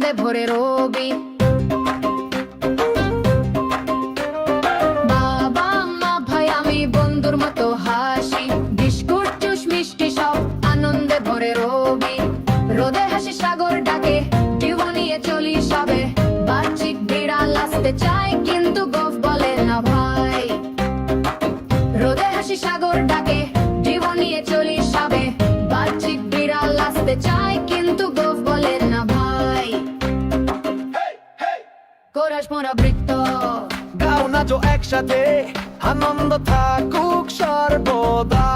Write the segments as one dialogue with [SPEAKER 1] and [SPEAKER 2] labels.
[SPEAKER 1] আনন্দে ভরে রবি। বাবা মা ভাই আমি বন্ধুর মতো হাসি, বিস্কুট জুস মিষ্টি সব আনন্দে ভরে রবি। রোদে হাসি সাগর ডাকে, ঢেউ নিয়ে চলি সবে, বাচ্চিক বিড়াল আসতে চায় কিন্তু গোফ বলে না ভাই। রোদে হাসি সাগর ডাকে, ঢেউ নিয়ে চলি সবে, বাচ্চিক বিড়াল আসতে চায় কিন্তু গোফ বলে না ভাই। কোরাস মোরা বৃত্ত
[SPEAKER 2] গাও নাচো একসাথে, আনন্দ থাকুক সর্বদা।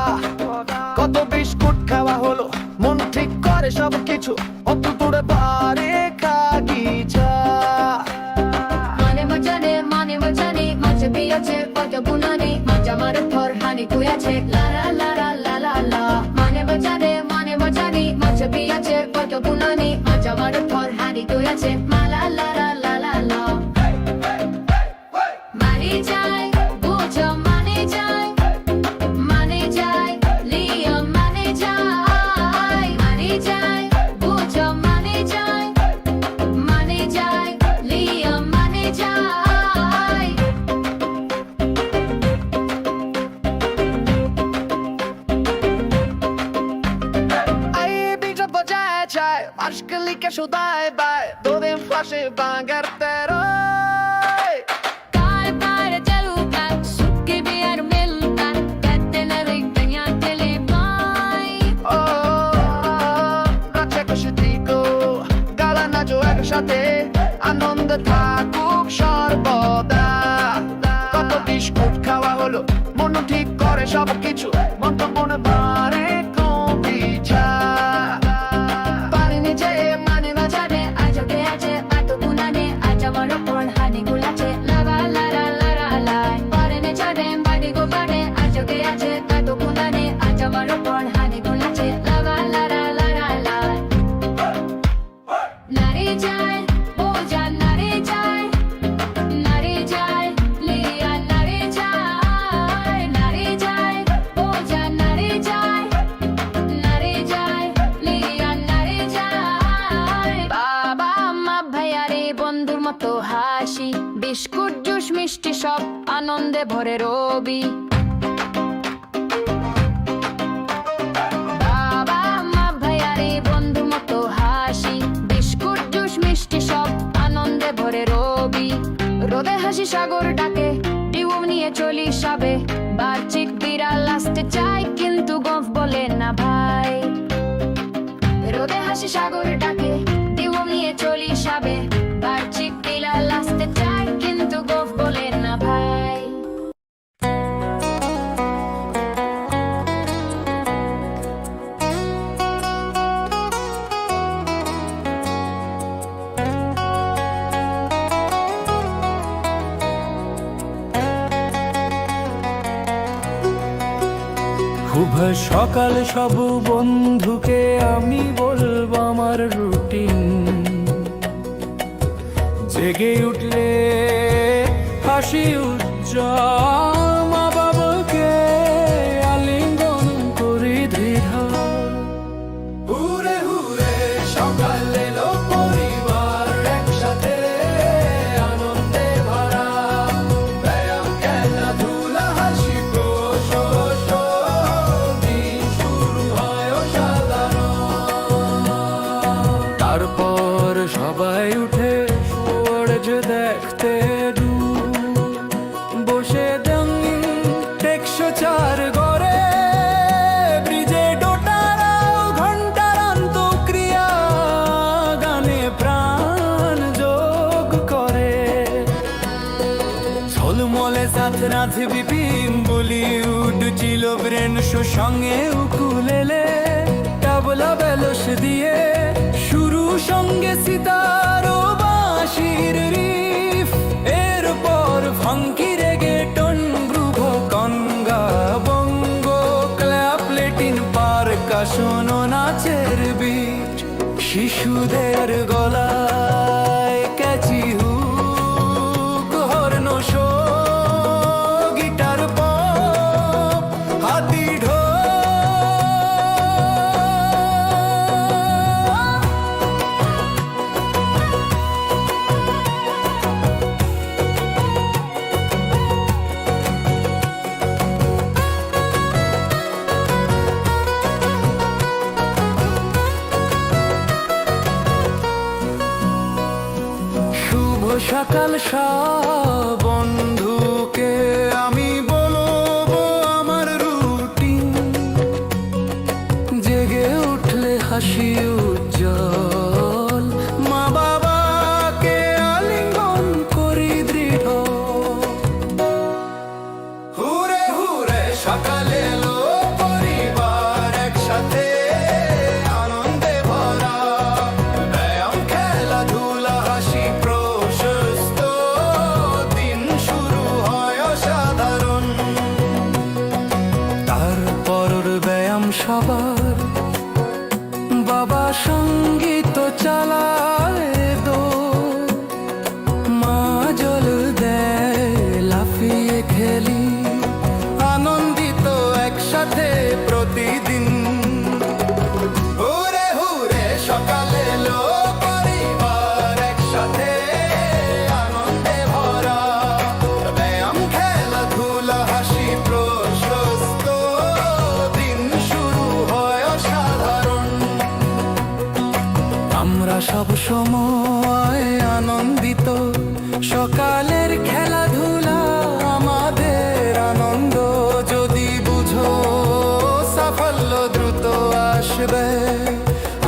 [SPEAKER 2] কত বিস্কুট খাওয়া হলো, মন ঠিক করে সবকিছু, অত দূরে পারে কাগিচা।
[SPEAKER 1] মানে মজানে মাঝে বিয়েছে কত গুণানি, মজা মার থর হানি কুয়াছে লা লা লা লা লা লা। মানে মজানি মাঝে বিয়েছে কত গুণানি, মজা মার থর হানি কুয়াছে মা লা লা লা লা লা। মানে যায় বুঝো মানে যায়, মানে যায় লিও মানে যায়, মানে যায় বুঝো মানে যায়, মানে যায় লিও মানে যায়।
[SPEAKER 2] Aí bicha pojaj chai, aşkı ke şuday bay, dodem flashe bangartero.
[SPEAKER 1] Kalpare jalukan, sukke bir milkan, ketteleri dünya deli bay।
[SPEAKER 2] নাচে খুশি দিকো, গালা নাচো একসাথে, আনন্দে থাকুক সর্বদা। কত বিস্কুট খাওয়া হলো, মন ঠিক করে সবকিছু, মন তো মনে পারে কবিতা।
[SPEAKER 1] পারেনি যে মানে বাজারে আজকে আছে এত গুণানে, আজ আমার ওপর হানি গুলাছে লাবা লারা লারা লাই। পারেনি ছাড়ে বাড়ি গো পারে আজকে আছে এত গুণানে, আজ আমার ওপর হানি গুলাছে লাবা লারা লারা লাই। নারে যায় বোঝা নারে যায়, নারে যায় লিয়া নারে যায়, নারে যায় বোঝা নারে যায়, নারে যায় লিয়া নারে যায়। বাবা মা ভাইয়ারে বন্ধুর মতো হাসি, বিস্কুট জুস মিষ্টি সব আনন্দে ভরে রবি। বাবা মা ভাইয়ারে বন্ধুর মতো হাসি, বিস্কুট জুস মিষ্টি সব আনন্দে ভরে রবি। রোদে হাসি সাগর ডাকে, ঢেউ নিয়ে চলি সবে, বার্চিক বিড়াল আসতে চায় কিন্তু গোফ বলে না ভাই। রোদে হাসি সাগর ডাকে, ঢেউ নিয়ে চলি সবে, বার্চিক বিড়াল আসতে চায় কিন্তু গোফ বলে না ভাই।
[SPEAKER 3] শুভ সকাল সব বন্ধুকে আমি বলবো আমার রুটিন। জেগে উঠলে হাসি উজ্জ্বল, মা বাবাকে আলিঙ্গন করি দৃঢ়। হুরে হুরে সকাল এলো, পরিবার একসাথে আনন্দে ভরা। ব্যায়াম খেলাধুলা হাসি প্রশস্ত, দিন শুরু হয় অসাধারণ। তারপর সবাই উঠে সূর্য দেখতে দূর, বসে রঙিন টেকসো চার গড়ে, ব্রিজে ডোটারাও ঘন্টার অন্তক্রিয়া, গানে প্রাণ যোগ করে। ঝলমলে সাথ রাত বিপিন বলিউড ছিল ব্রেন শো, সঙ্গে উকুলেলে তাবলা বেলস দিয়ে শুরু, সঙ্গে সিতার ও বাঁশির রিফ। এরপর funky reggaeton, groove conga bongo, clap latin percussion ও নাচের বিট। শিশুদের গলায় catchy hook, horn show, guitar pop, হাতি ঢোল। সকাল সব বন্ধুকে আমি বলবো আমার রুটিন। জেগে উঠলে হাসি উজ্জ্বল, মা বাবাকে আলিঙ্গন করি দৃঢ়। হুরে হুরে সকাল এলো, পরিবার একসাথে আনন্দে ভরা। ব্যায়াম, খেলাধুলা, হাসি প্রশস্ত, দিন শুরু হয় অসাধারণ। তারপর ব্যায়াম সবার, বাবা সঙ্গীত চালায় দো, মা জল দেয় লাফিয়ে খেলি, আনন্দিত একসাথে প্রতিদিন। হুরে হুরে সকাল এলো, পরিবার একসাথে আনন্দে ভরা। ব্যায়াম, খেলাধুলা, হাসি প্রশস্ত, দিন শুরু হয় অসাধারণ। আমরা সব সময় আনন্দিত, সকালের খেলাধুলা আমাদের আনন্দ। যদি বুঝো সাফল্য দ্রুত আসবে,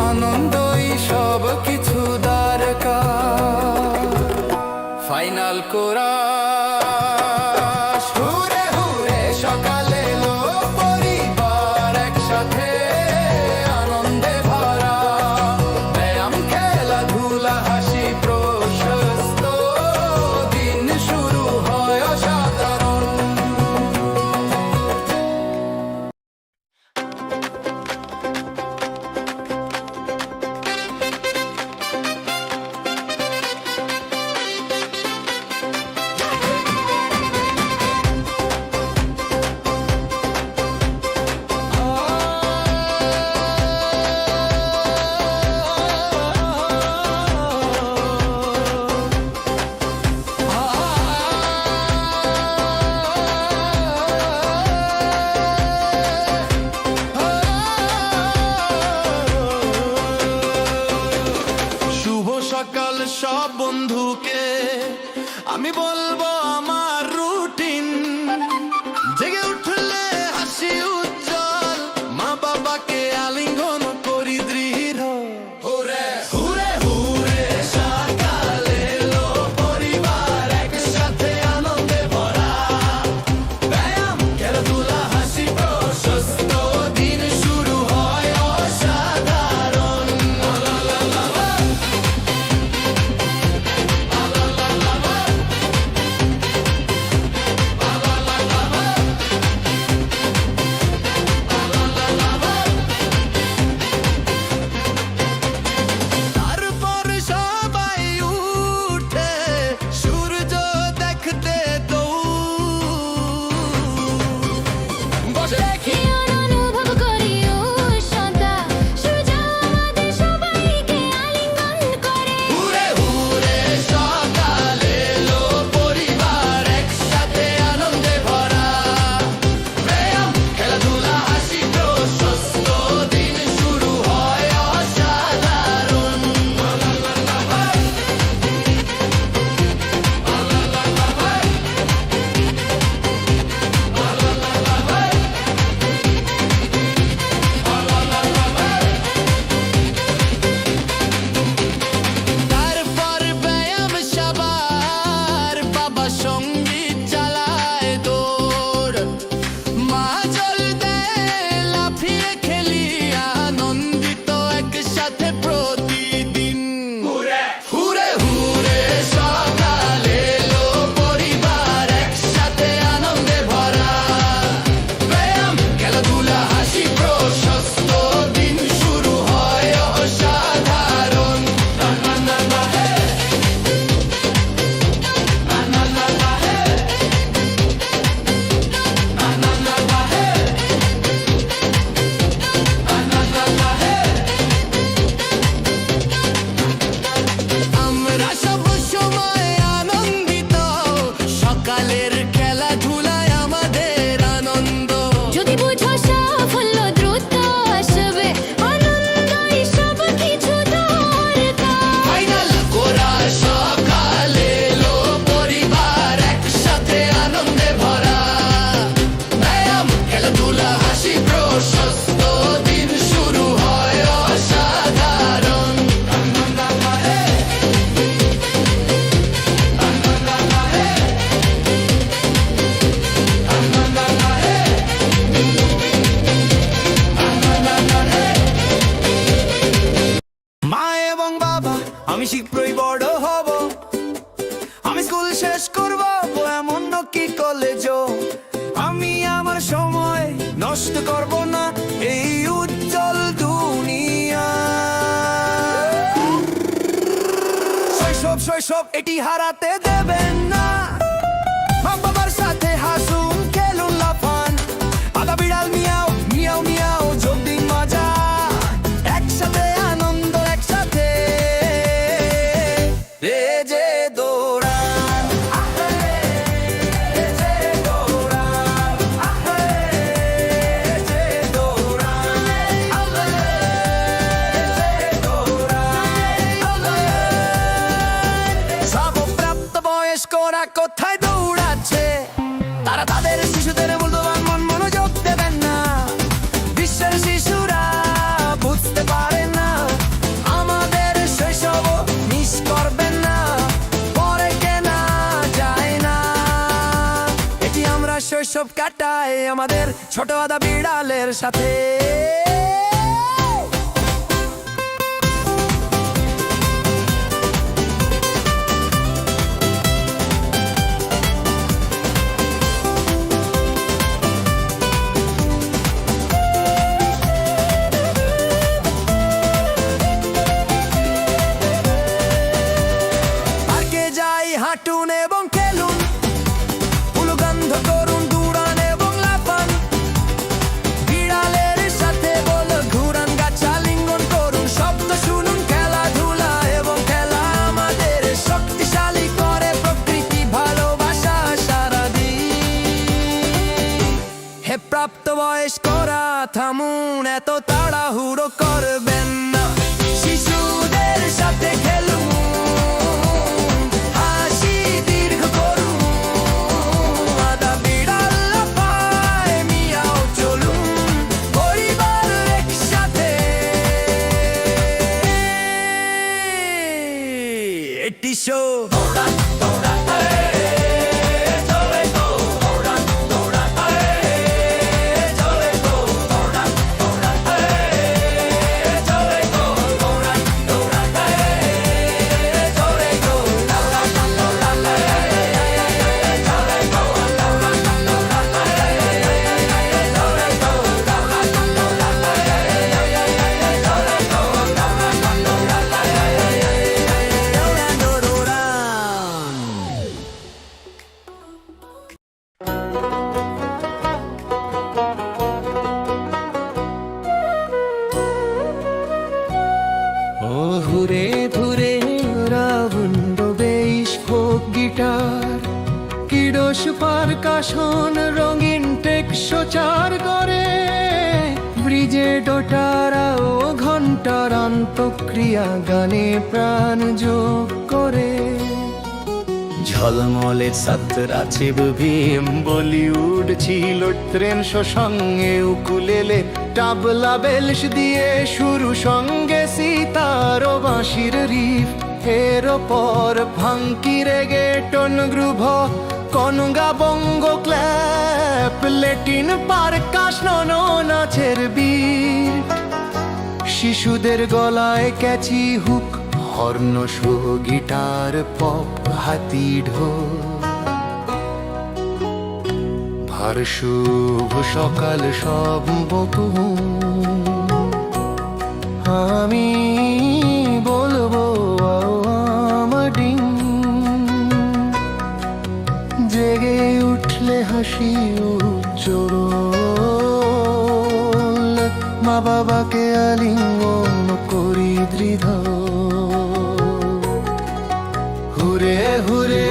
[SPEAKER 3] আনন্দই সব কিছু দরকার। ফাইনাল করা হুরে হুরে সকাল এলো, পরিবার একসাথে আনন্দে ভরা। ব্যায়াম, খেলাধুলা, হাসি প্রশস্ত, দিন শুরু হয় অসাধারণ। শুভ সকাল সব বন্ধুকে আমি বলবো আমার রুটিন। জেগে উঠলে হাসি উজ্জ্বল, মা বাবাকে আলিঙ্গন করি দৃঢ়। হুরে হুরে হুরে সকাল এলো, পরিবার একসাথে আনন্দে ভরা। ব্যায়াম, খেলাধুলা, হাসি প্রশস্ত, দিন শুরু হয় অসাধারণ। তারপর সবাই উঠে সূর্য দেখতে বসে দেখি।
[SPEAKER 1] অনুভব করি উষ্ণতা, সূর্য আমাদের সবাইকে আলিঙ্গন করে।
[SPEAKER 3] হুরে হুরে সকাল এলো, পরিবার একসাথে আনন্দে ভরা। ব্যায়াম, খেলাধুলা, হাসি প্রশস্ত, দিন শুরু হয় অসাধারণ। তারপর ব্যায়াম সবার, বাবা সঙ্গীত চালায় দৌড়, মা জল দেয় লাফিয়ে খেলি, আনন্দিত একসাথে প্রতিদিন। হুরে হুরে সকাল এলো, পরিবার একসাথে আনন্দে ভরা। ব্যায়াম, খেলাধুলা, হাসি প্রশস্ত, দিন শুরু হয় অসাধারণ। আমরা সব সময় আনন্দিত, সকালের খেলাধুলায় আমাদের আনন্দ।
[SPEAKER 1] যদি বুঝো সাফল্য দ্রুত আসবে, আনন্দই সব কিছু দরকার।
[SPEAKER 3] ফাইনাল করা সকাল এলো,
[SPEAKER 2] শৈশব এটি হারাতে দেবেন না। মা বাবার সাথে হাসুন, খেলুন, লাফান, আদা বিড়াল মিয়াও মিয়াও মিয়াও, যোগ দিন মজা, একসাথে আনন্দ, একসাথে রে যে দৌড়ান, রে যে দৌড়ান, রে যে দৌড়ান, সব প্রাপ্তবয়স্করা কোথায় দৌড়াচ্ছে, তারা তাদের শিশুদের মূল্যবান মনোযোগ দেবেন না। বিশ্বের শিশুরা বুঝতে পারে না, আমাদের শৈশব মিস করবেন না, পরে কেনা যায় না। এটি আমরা শৈশব কাটাই আমাদের ছোট আদা বিড়ালের সাথে। হাঁটুন এবং খেলুন, উলুগন্ধ করুন, দৌড়ান এবং লাফান, বিড়ালের সাথে বল ঘুরান, গাছা লিঙ্গন করুন, শব্দ শুনুন, খেলাধুলা এবং খেলা আমাদের শক্তিশালী করে, প্রকৃতি ভালোবাসা সারাদিন। হে প্রাপ্তবয়স্করা থামুন, এত তাড়াহুড়ো করবেন না, শিশুদের সাথে খেলুন, ঘুরে ঘুরে রাউন্ড বেশ ফোক গিটার, কিডোস পারকাশন, রঙিন টেকসো চার করে, ব্রিজে ডোটারা ও ঘন্টার অন্তক্রিয়া গানে প্রাণ যোগ করে। ঝলমলে ছাত্রা ছিব ভীম, বলিউড ছিল ট্রেন শো, সঙ্গে উকুলেলে টাবলা বেলস দিয়ে শুরু, সঙ্গে সিতার ও বাঁশির রিফ, এর পর funky reggaeton groove, conga bongo clap, latin percussion ও নাচের বীর, শিশুদের গলায় catchy hook, horn show, guitar, pop, হাতি ঢোল। ভার শুভ সকাল সব বকু, আমি বলবো আমাডিং, জেগে উঠলে হাসি উজ্জ্বল, মা বাবাকে আলিঙ্গন করি দৃঢ়। হুরে হুরে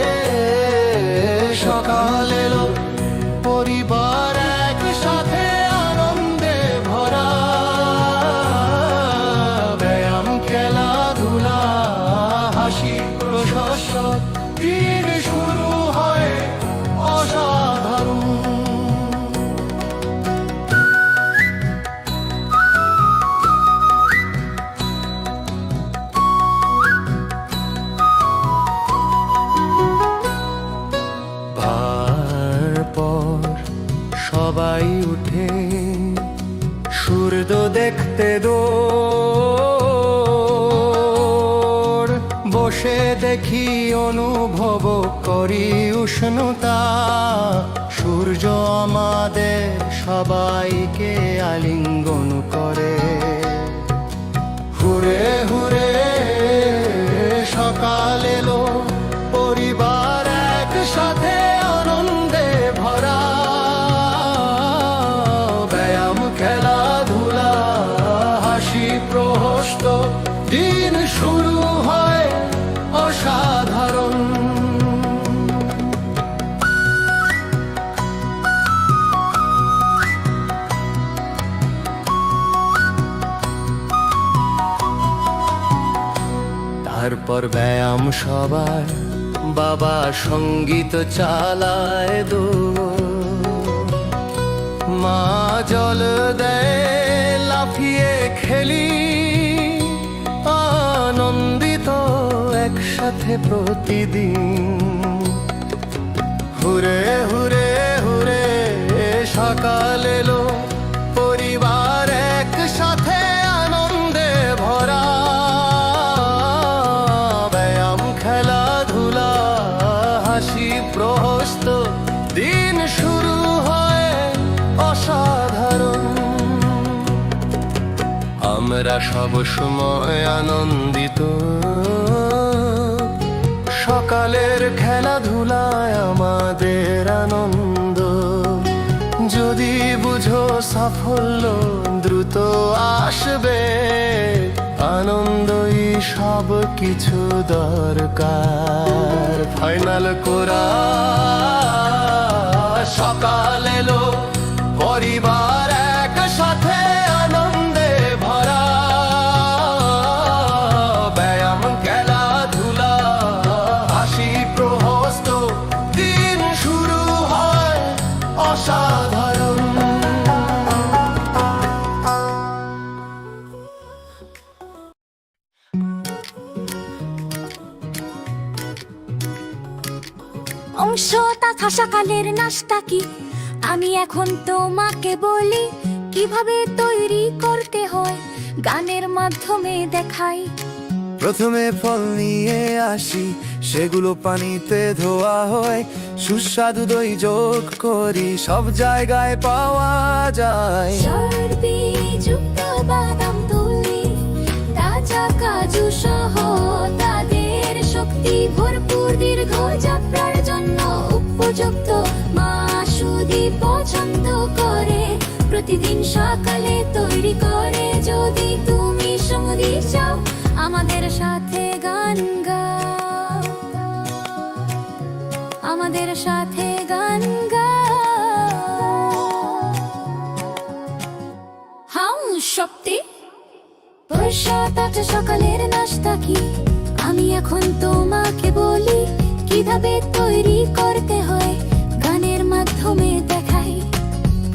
[SPEAKER 2] সকাল এলো, পরিবার একসাথে আনন্দে ভরা, ব্যায়াম, খেলাধুলা, হাসি, প্রশস্ত, দিন শুরু হয় অসাধারণ। সবাই উঠে সূর্য দেখতে দৌড়, বসে দেখি অনুভব করি উষ্ণতা, সূর্য আমাদের সবাইকে আলিঙ্গন করে। হুরে হুরে সকাল এলো,
[SPEAKER 3] এরপর ব্যায়াম সবার, বাবা সঙ্গীত চালায় দো, মা জল দেয় লাফিয়ে খেলি, আনন্দিত একসাথে প্রতিদিন। হুরে হুরে হুরে সকাল এলো, পরিবার একসাথে আনন্দে ভরা, ব্যায়াম খেলাধুলা হাসি প্রহস্ত, দিন শুরু হয় অসাধারণ। আমরা সব সময় আনন্দিত, সকালের খেলাধুলায় আমাদের আনন্দ। যদি বুঝো সাফল্য দ্রুত আসবে, আনন্দই সব কিছু দরকার। ফাইনাল করা সকাল এলো, পরিবার একসাথে আনন্দে ভরা, ব্যায়াম খেলাধুলা হাসি প্রহস্ত, দিন শুরু হয় অসাধারণ।
[SPEAKER 4] অংশ তথা সকালের নাস্তা কি আমি এখন তোমাকে বলি, কিভাবে তৈরি করতে হয় গানের মাধ্যমে দেখাই।
[SPEAKER 5] প্রথমে ফল নিয়ে আসি, সেগুলো পানিতে ধোয়া হয়, সুস্বাদু দই যোগ করি, সব জায়গায় পাওয়া যায়।
[SPEAKER 4] চর্বিযুক্ত বাদাম তুলি, তাজা কাজু সহ তাদের শক্তি ভরপুর, দীর্ঘ যাত্রার জন্য উপযুক্ত। মা সুদি পছন্দ করে, প্রতিদিন সকালে তৈরি করে। যদি তুমি সঙ্গী চাও, আমাদের সাথে গান গাও, আমাদের সাথে গান গাও। হাউ শক্তি সকালের নাস্তা কি আমি এখন তোমাকে বলি, কিভাবে তৈরি করতে হয় গানের মাধ্যমে দেখাই।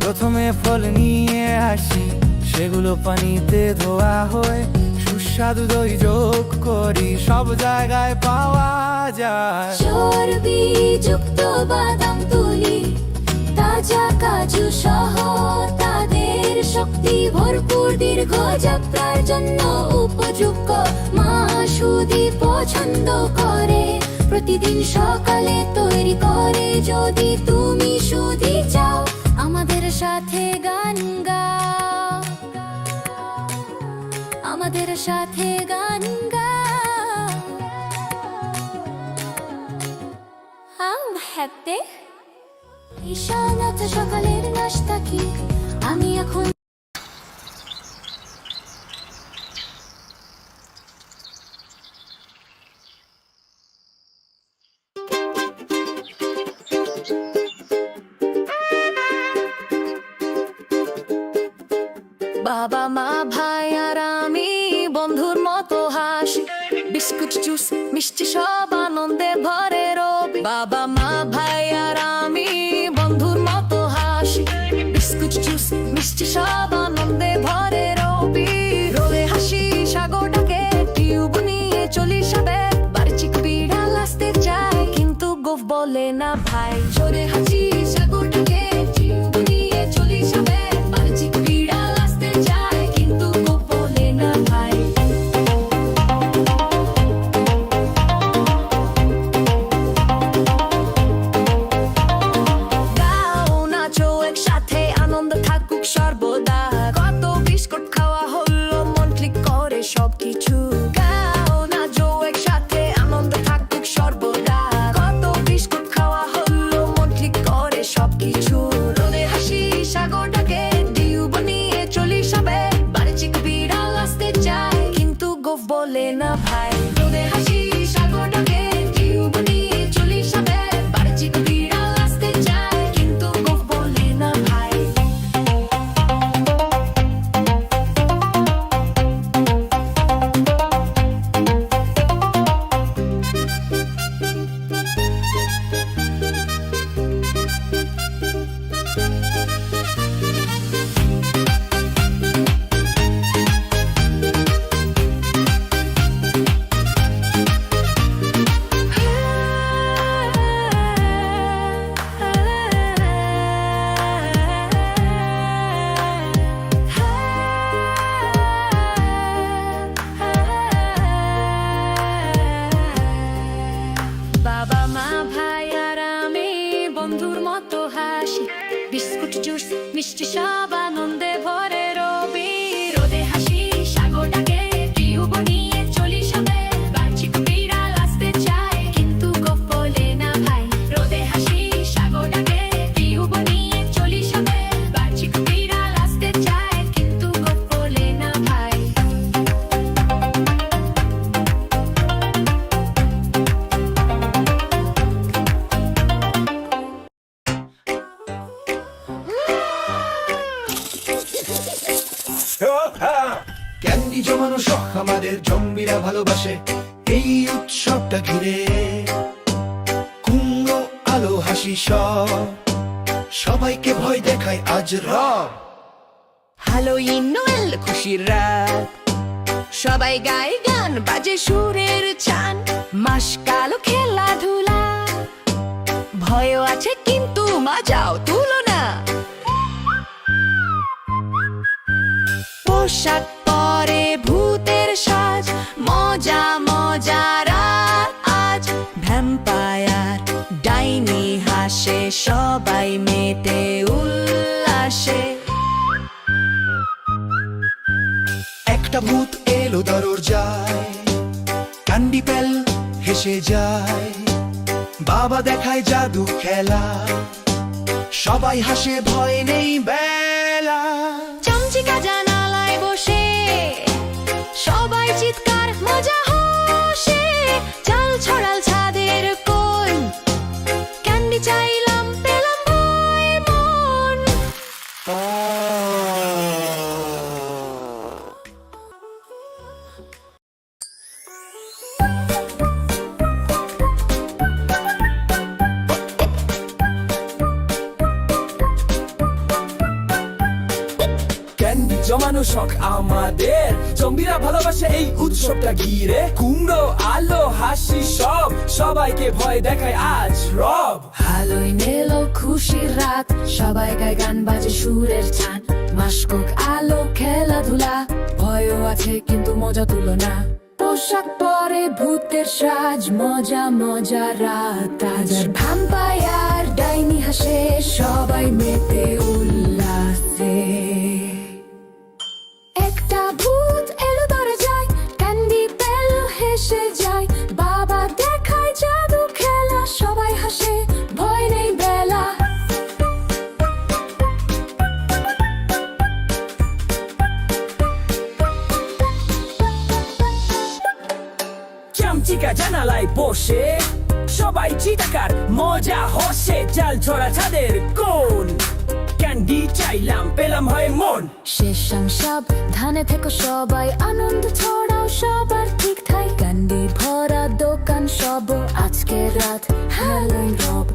[SPEAKER 5] প্রথমে ফল নিয়ে আসি, সেগুলো পানিতে ধোয়া হয়, সুস্বাদু দই যোগ করি, সব জায়গায় পাওয়া যায়।
[SPEAKER 4] চর্বিযুক্ত বাদাম তুলি, তাজা কাজু সহ তাদের শক্তি ভরপুর, দীর্ঘ যাত্রার জন্য উপযুক্ত। মা সুদি পছন্দ করে, প্রতিদিন সকালে তৈরি করে। যদি তুমি সুদি চাও, আমাদের সাথে গান গাও, আমাদের সাথে গান গাও। হ্যাপি ঈশানাথ সকালের নাস্তা কি আমি এখন
[SPEAKER 1] বাবা মা ভাই আর আমি বন্ধুর মতো হাসি, বিস্কুট জুস মিষ্টি সব আনন্দে ভরে রবি। বাবা মা ভাই আর আমি বন্ধুর মতো হাসি, বিস্কুট জুস মিষ্টি সব আনন্দে ভরে রবি। রোদে হাসি সাগরটাকে টিউব নিয়ে চলি সবে, বাড়িচিক বিড়াল আসতে চায় কিন্তু গোফ বলে না ভাই। জোরে হাসি সাগরটাকে টিউব নিয়ে চলি সবে, বাড়িচিক বিড়াল আসতে চায় কিন্তু গোফ বলে না ভাই। গাও নাচো একসাথে, আনন্দ থাকুক সর্বদা, কত বিস্কুট খাওয়া হলো মন ক্লিক করে সবকিছু। গাও নাচো একসাথে, আনন্দ থাকুক সর্বদা, কত বিস্কুট খাওয়া হলো মন ক্লিক করে সবকিছু। রোদে হাসি সাগরটাকে টিউব নিয়ে চলি সবে, বাড়িচিক বিড়াল আসতে চায় কিন্তু গোফ বলে না ভাই। রোদে হাসি সাগরটাকে টিউব নিয়ে চলি সবে, বাড়িচিক বিড়াল আসতে চায় কিন্তু গোফ বলে না ভাই।
[SPEAKER 4] বন্ধুর মতো হাসি বিস্কুট জুস মিষ্টি সব আনন্দে ভরে রবি রোদে হাসি সাগর ডাকে টিউব নিয়ে চলি সবে বার্চিক বিড়াল আসতে চায় কিন্তু গোপলে না ভাই রোদে হাসি সাগর ডাকে টিউব নিয়ে চলি সবে বার্চিক বিড়াল আসতে চায় কিন্তু গোপলে না ভাই
[SPEAKER 2] ক্যান্ডি জমানো শখ আমাদের জম্বিরা ভালোবাসে এই উৎসবটা ঘিরে কুমড়ো আলো হাসি সব সবাইকে ভয় দেখায় আজ রব
[SPEAKER 1] হ্যালোইন নোয়েল খুশির রাত সবাই গায় গান বাজে সুরের চান মাস কালো খেলাধুলা ভয়ও আছে কিন্তু মজাও তুলনা পোশাক পরে ভূতের সাজ মজা মজা রাত আজ ভ্যাম্পায়ার ডাইনি হাসে সবাই মেতে উল্লাসে
[SPEAKER 2] একটা ভূত এলো দরজায় ক্যান্ডি পেল হেসে যায় বাবা দেখায় জাদু খেলা সবাই হাসে ভয় নেই বেলা
[SPEAKER 4] চামচিকা জানালায় বসে সবাই চিৎকার মজা হাসে চাল ছড়াল ছাদের কোল ক্যান্ডি চাইলাম পেলাম ভয় মন
[SPEAKER 6] ক্যান্ডি জমানো শখ আমাদের জম্বিরা ভালোবাসে এই উৎসবটা ঘিরে কুমড়ো আলো হাসি সব সবাইকে ভয় দেখায় আজ রব
[SPEAKER 1] হ্যালোইন এলো খুশির রাত সবাই গায় গান বাজে সুরের ছান মাসকোক আলো খেলাধুলা ভয়ও আছে কিন্তু মজা তুলনা পোশাক পরে ভূতের সাজ মজা মজা রাত আজ ভ্যাম্পায়ার ডাইনি হাসে সবাই মেতে উল্লাসে
[SPEAKER 4] একটা ভূত এলো দরজায় ক্যান্ডি পেল হেসে যায় বাবা দেখায় জাদু খেলা সবাই হাসে ভয় নেই বেলা
[SPEAKER 6] চামচিকা জানালায় বসে সবাই চিৎকার মজা হসে চাল ছড়া ছাদের কোন ক্যান্ডি চাইলাম পেলাম হয় মন
[SPEAKER 4] শেষ সব ধানে থেকো সবাই আনন্দ ছড়াও সবার ঠিক ঠাই ক্যান্ডি ভরা দোকান সব আজকে রাত হ্যালোইন রব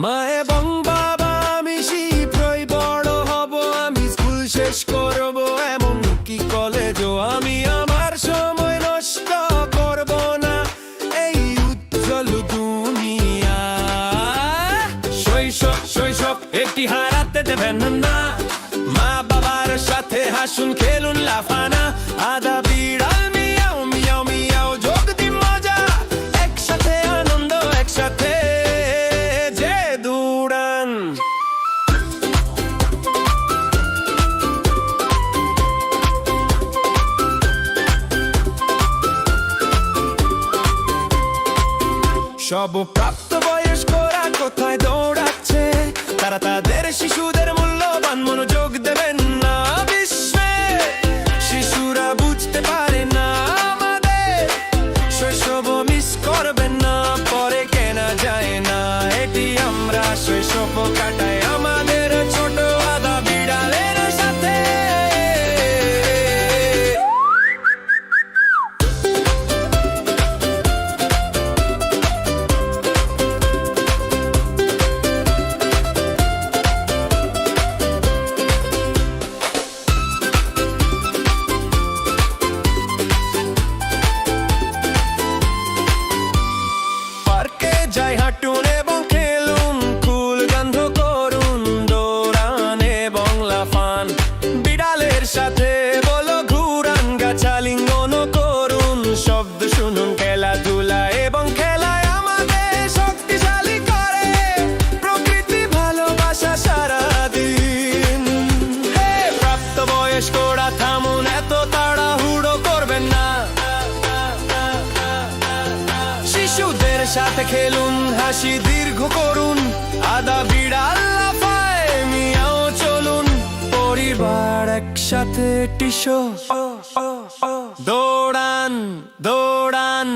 [SPEAKER 5] মা এবং বাবা আমি শীঘ্রই বড় হব, আমি স্কুল শেষ করব এমন কি কলেজও আমি আমার সময় নষ্ট করব না এই উজ্জ্বল দুনিয়া। শৈশব একটি হারাতে দেবেন না, মা বাবার সাথে হাসুন খেলুন লাফানা, আদা বিড়াল মিয়াও মিয়াও মিয়াও যোগ দিন মজা, একসাথে আনন্দ একসাথে যে দৌড়ান। সব প্রাপ্তবয়স্করা কোথায় দৌড়াচ্ছে, তারা তাদের শিশুদের মূল্যবান মনোযোগ দেবেন না বিশ্বে। শিশুরা বুঝতে পারে না আমাদের শৈশব মিস করবেন না, পরে কেনা যায় না এটি আমরা শৈশব কাটাই আমাদের ছোট আদা বিড়ালের সাথে। পার্কে যাই হাঁটুন এবং খেলুন, কুল গন্ধ করুন, দৌড়ান এবং লাফান, বিড়ালের সাথে বলো ঘুরান, গাছালিঙ্গন করুন, শব্দ শুনুন, খেলাধুলা এবং খেলায় আমাদের শক্তিশালী করে প্রকৃতি ভালোবাসা সারাদিন। হে প্রাপ্তবয়স্করা থামুন, এত তাড়াহুড়ো করবেন না, শিশুদের সাথে খেলুন, হাসি দীর্ঘ করুন, আদা বিড়াল লাফায় মিয়াও চলুন, পরিবার একসাথে টিসো দৌড়ান দৌড়ান।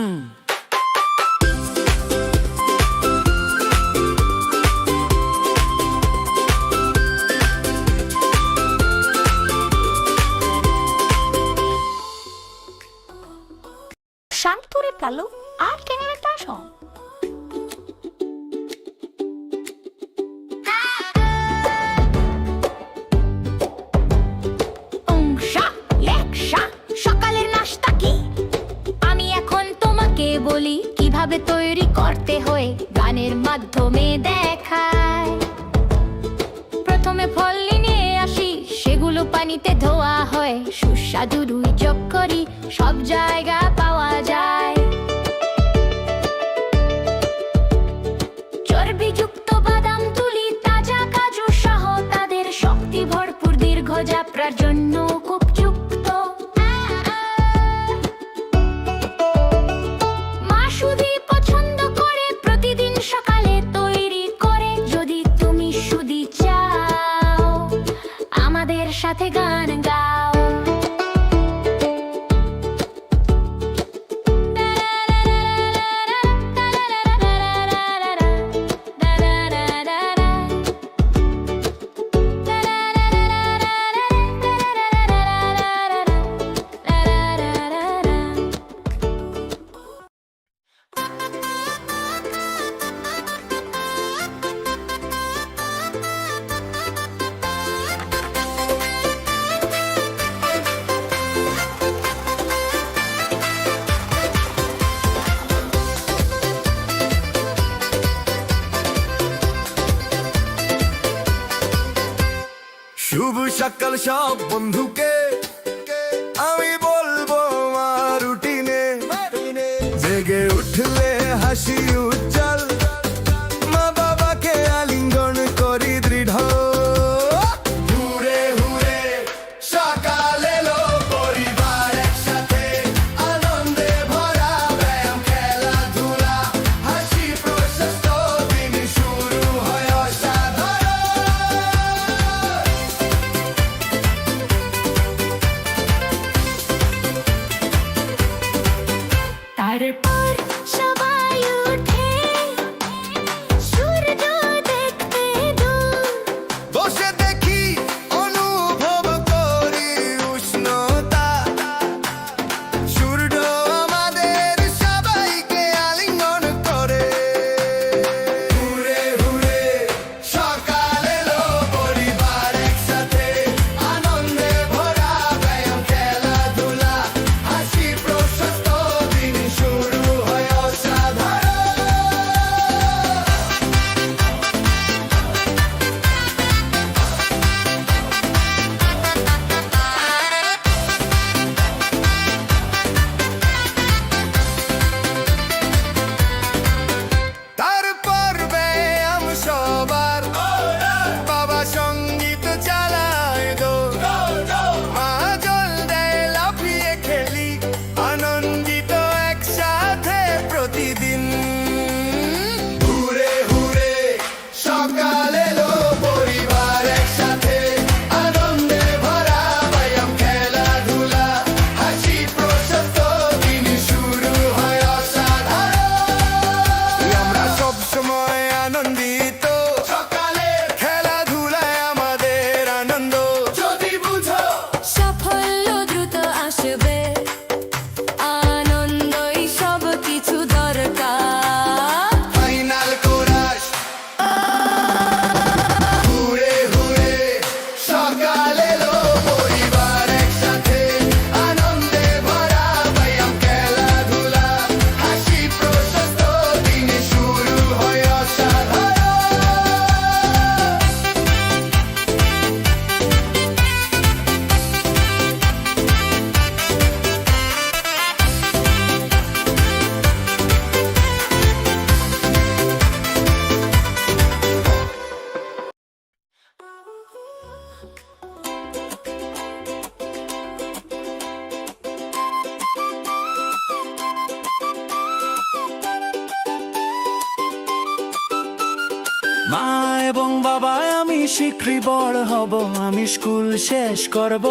[SPEAKER 7] শান্তরে কালো আর ক্যামেরা টাস
[SPEAKER 1] সকালের নাস্তা কি আমি এখন তোমাকে বলি, কিভাবে তৈরি করতে হয় গানের মাধ্যমে দেখায়। প্রথমে ফল নিয়ে আসি, সেগুলো পানিতে ধোয়া হয়, সুস্বাদু রুই যোগ করি, সব জায়গা পাওয়া যায়। চর্বিযুক্ত বাদাম তুলি, তাজা কাজু সহ তাদের শক্তি ভরপুর দীর্ঘ যাত্রার জন্য উপযুক্ত। মা শুধুই পছন্দ করে প্রতিদিন সকালে তৈরি করে, যদি তুমি শুধু চাও আমাদের সাথে গান গাও।
[SPEAKER 5] শুভ সকাল সব বন্ধুকে আমি বলবো আমার রুটিনে, জেগে উঠলে হাসি উজ্জ্বল, মা বাবাকে আলিঙ্গন করি দৃঢ়। হুরে হুরে সকাল এলো, পরিবার একসাথে আনন্দে ভরা, ব্যায়াম খেলাধুলা হাসি প্রশস্ত, দিন শুরু হয় অসাধারণ। মা এবং বাবা আমি শীঘ্রই বড় হব, আমি স্কুল শেষ করব,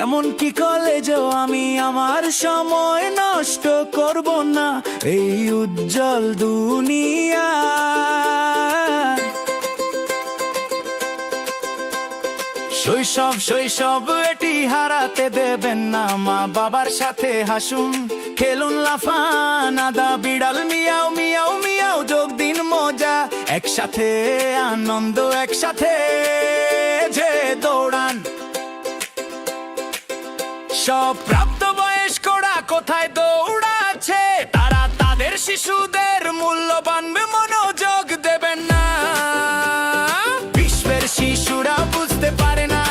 [SPEAKER 5] এমনকি কলেজেও আমি আমার সময় নষ্ট করব না এই উজ্জ্বল দুনিয়া। শৈশব শৈশব এটি হারাতে দেবেন না, মা বাবার সাথে হাসুন, খেলুন, লাফান, আদা বিড়াল মিয়াও মিয়াও মিয়াও, যোগ দিন মজা একসাথে, আনন্দ একসাথে যে দৌড়ান। সব প্রাপ্তবয়স্করা কোথায় দৌড়াচ্ছে, তারা তাদের শিশুদের মূল্যবান মনোযোগ দেবেন না। বিশ্বের শিশুরা বুঝতে পারে না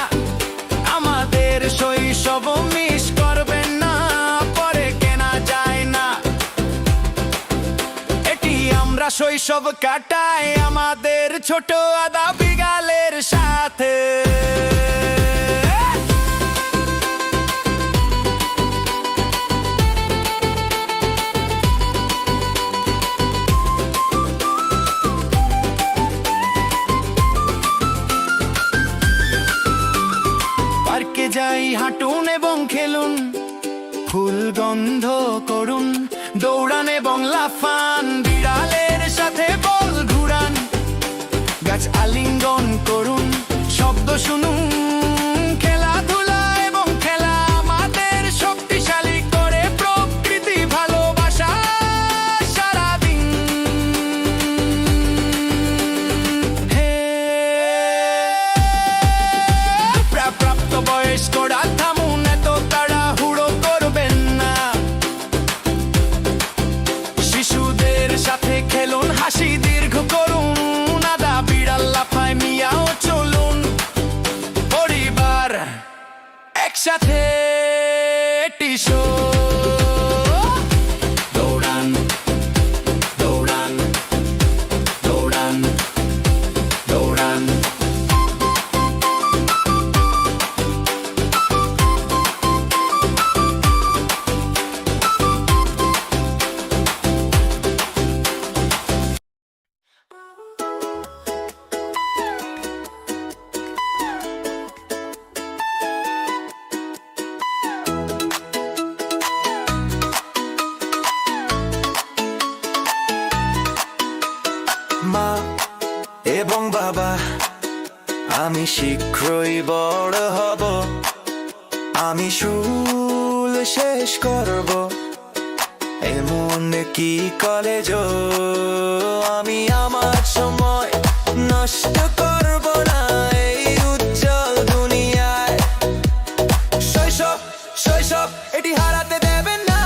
[SPEAKER 5] আমাদের শৈশব মিস করবেন না, পরে কেনা যায় না। এটি আমরা শৈশব কাটাই আমাদের ছোট আদা বিড়ালের সাথে। পার্কে যাই, হাঁটুন এবং খেলুন, ফুল গন্ধ করুন, দৌড়ান এবং লাফান, বিড়ালের সাথে বল ঘুরান, গাছ আলিঙ্গন করুন, শব্দ শুনুন, খেলাধুলা এবং খেলা আমাদের শক্তিশালী করে, প্রকৃতি ভালোবাসা সারাদিন। হে প্রাপ্তবয়স্করা থামুন, এত তাড়াহুড়ো করবেন না, শিশুদের সাথে খেলুন, হাসি দীর্ঘ করুন, আদা বিড়াল লাফায় মিয়াও চলুন, পরিবার একসাথে টিসো। দৌড়ান দৌড়ান দৌড়ান দৌড়ান।
[SPEAKER 3] মা এবং বাবা আমি শীঘ্রই বড় হব, আমি স্কুল শেষ করব, এমন কি কলেজও আমি আমার সময় নষ্ট করব না এই উজ্জ্বল দুনিয়ায়। শৈশব শৈশব এটি হারাতে দেবেন না,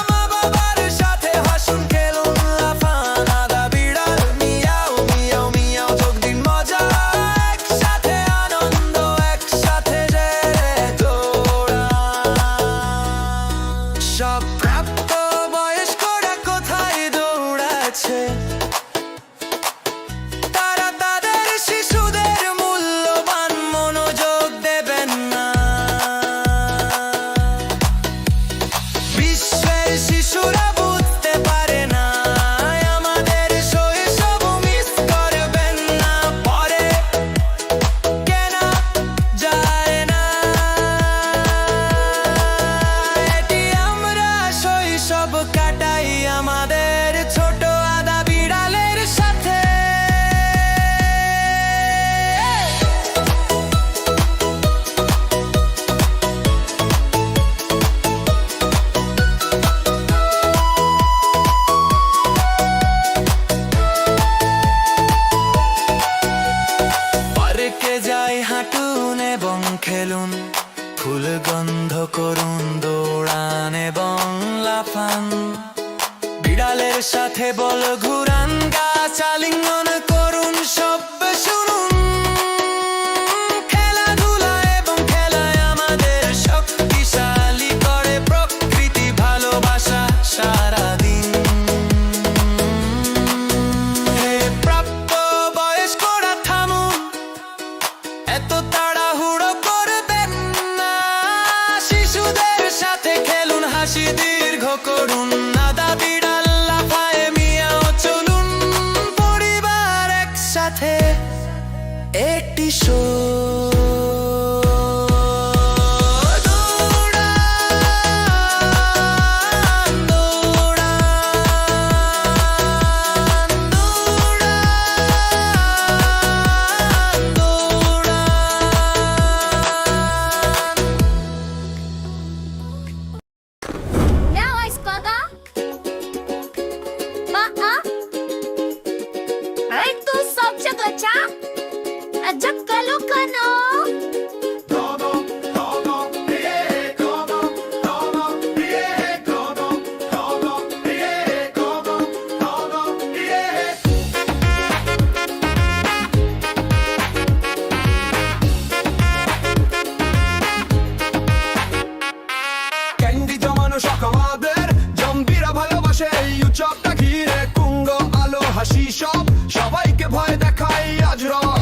[SPEAKER 3] মা বাবার সাথে হাসুন, খেলুন, লাফান, আদা বিড়াল মিয়াও মিয়াও মিয়াও, যোগ দিন মজা একসাথে, আনন্দ একসাথে যে দৌড়ান। সব প্রাপ্ত বয়স্করা কোথায় দৌড়াচ্ছে, তারা তাদের শিশুদের মূল্যবান মনোযোগ দেবেন না। বিশ্বের শিশুরা বুঝতে পারে না আমাদের শৈশব মিস করবেন না, পরে কেনা যায় না। এটি আমরা শৈশব কাটাই আমাদের ছোট আদা বিড়ালের সাথে। পার্কে যাই, হাঁটুন এবং খেলুন, ফুল গন্ধ করুন, দৌড়ান এবং লাফান, বিড়ালের সাথে বল ঘুরান, গাছ আলিঙ্গন করুন, শব্দ শুনুন, খেলাধুলা এবং খেলায় আমাদের শক্তিশালী করে, প্রকৃতি ভালোবাসা সারাদিন। হে প্রাপ্ত বয়স্করা থামুন, এত তাড়াহুড়ো করবেন না, শিশুদের সাথে খেলুন, হাসি দীর্ঘ করুন, আদা বিড়াল লাফায় মিয়াও চলুন, পরিবার একসাথে কিশোর দৌড়ান, দৌড়ান, দৌড়ান, দৌড়ান।
[SPEAKER 7] Now I espada. Ay, tu sab jagacha. Ajakalo kano.
[SPEAKER 6] Candy জমানো শখ আমাদের জম্বিরা ভালোবাসে এই উৎসবটা ঘিরে কুঙ্গ আলো হাসি সব সবাইকে ভয় দেখাই আজ রব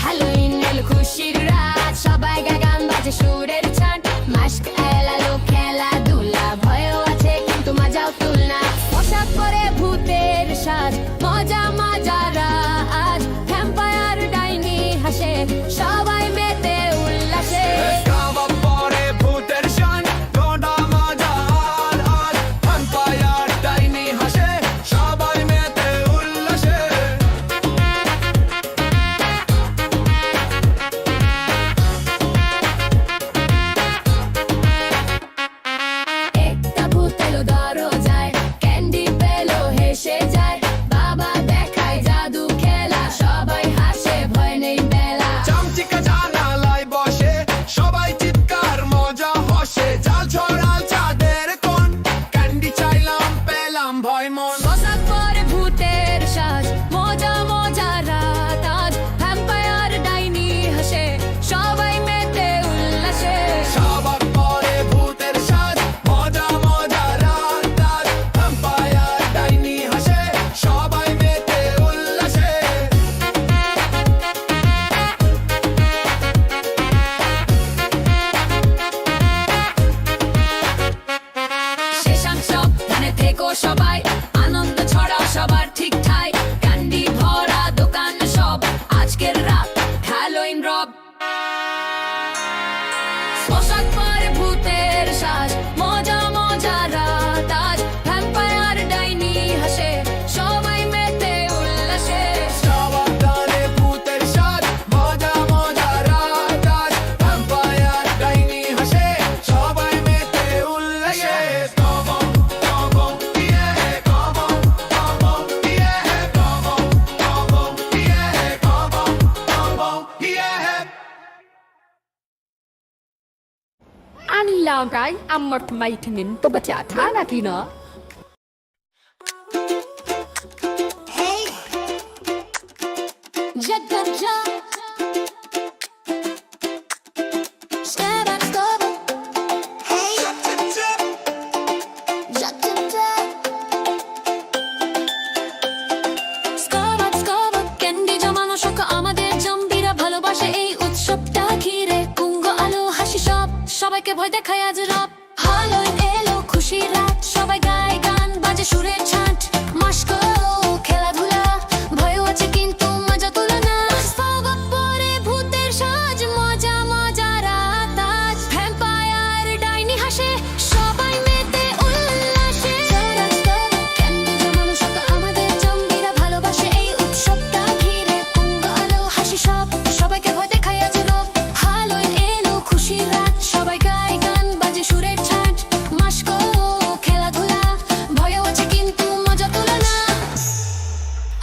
[SPEAKER 1] হ্যালোইন এলো খুশির রাত সবাই গায় গান বাজে সুরের ছান মাস্ক এলালো খেলাধুলা ভয়ও আছে কিন্তু মজাও তুলনা পোশাক পরে ভূতের সাজ মজা মজা রাত ভ্যাম্পায়ার ডাইনি হাসে সবাই মেতে উল্লাসে
[SPEAKER 6] কাবাব পরে ভূতের শান গোটা মজা আজ ভাম্পায়ার ডাইনি হাসে সবাই মেতে উল্লাসে
[SPEAKER 1] একটা ভূত এলো দরজায় ক্যান্ডি পেলো হেসে যায় বাবা দেখায় জাদু খেলা সবাই হাসে ভয় নেই বেলা
[SPEAKER 6] চামচিকা জানালায় বসে সবাই চিৎকার মজা হসে জাল ছড়াল চাঁদের কোন ক্যান্ডি চাইলাম পেলাম ভয় মন
[SPEAKER 1] পোশাক পরে ভূতের সাজ মজা মজা রাত আজ ভ্যাম্পায়ার ডাইনি হাসে সবাই মেতে উল্লাসে
[SPEAKER 6] সবার পরে ভূতের সাজ মজা মজা রাত আজ ভাম্পায়ার ডাইনি হাসে সবাই মেতে উল্লাসে
[SPEAKER 1] শেষাং সব ধানে থেকো সবাই আনন্দ ছড়াও সবার ঠিক ঠাই ক্যান্ডি ভরা দোকান সব আজকের রাত হ্যালোইন রব পোশাক পরে ভূতের সাজ মজা মজা রাত আজ ভ্যাম্পায়ার ডাইনি হাসে সবাই মেতে উল্লাসে
[SPEAKER 6] সবার টানে ভূতের সাজ মজা মজা রাত আজ ভাম্পায়ার ডাইনি হাসে সবাই মেতে উল্লাসে কমো কমো ইয়ে কমো কমো ইয়ে কমো কমো ইয়ে কমো কমো ইয়ে
[SPEAKER 7] Anh cái âm một mày thì nín tôi bật trả thá là thì nữa.
[SPEAKER 1] Jagaja Step and stop Hey Jagaja Skabak skabak candy জমানো শখ আমাদের জম্বিরা ভালোবাসে এই উৎসবটা ঘিরে কুঙ্গ আলো হাসি সব সবাইকে ভয় দেখায় আজ রব হ্যালোইন এলো খুশির রাত সবাই গায় গান বাজে সুরের ছাঁট মাস্ক খেলাধুলা ভয়ও আছে কিন্তু মজা তুলো না স্বাগত পরে ভূতের সাজ মজা মজা রাত আজ ভ্যাম্পায়ার ডাইনি হাসে সবাই মেতে উল্লাসে ক্যান্ডি জমানো শখ আমাদের জম্বিরা ভালোবাসে এই উৎসবটা ঘিরে কুঙ্গ আলো হাসি সব সবাইকে ভয় দেখায় আজ রব হ্যালোইন এলো খুশির রাত সবাই গায় গান বাজে সুরের ছাঁট মাস্ক খেলাধুলা ভয়ও আছে কিন্তু মজা তুলো না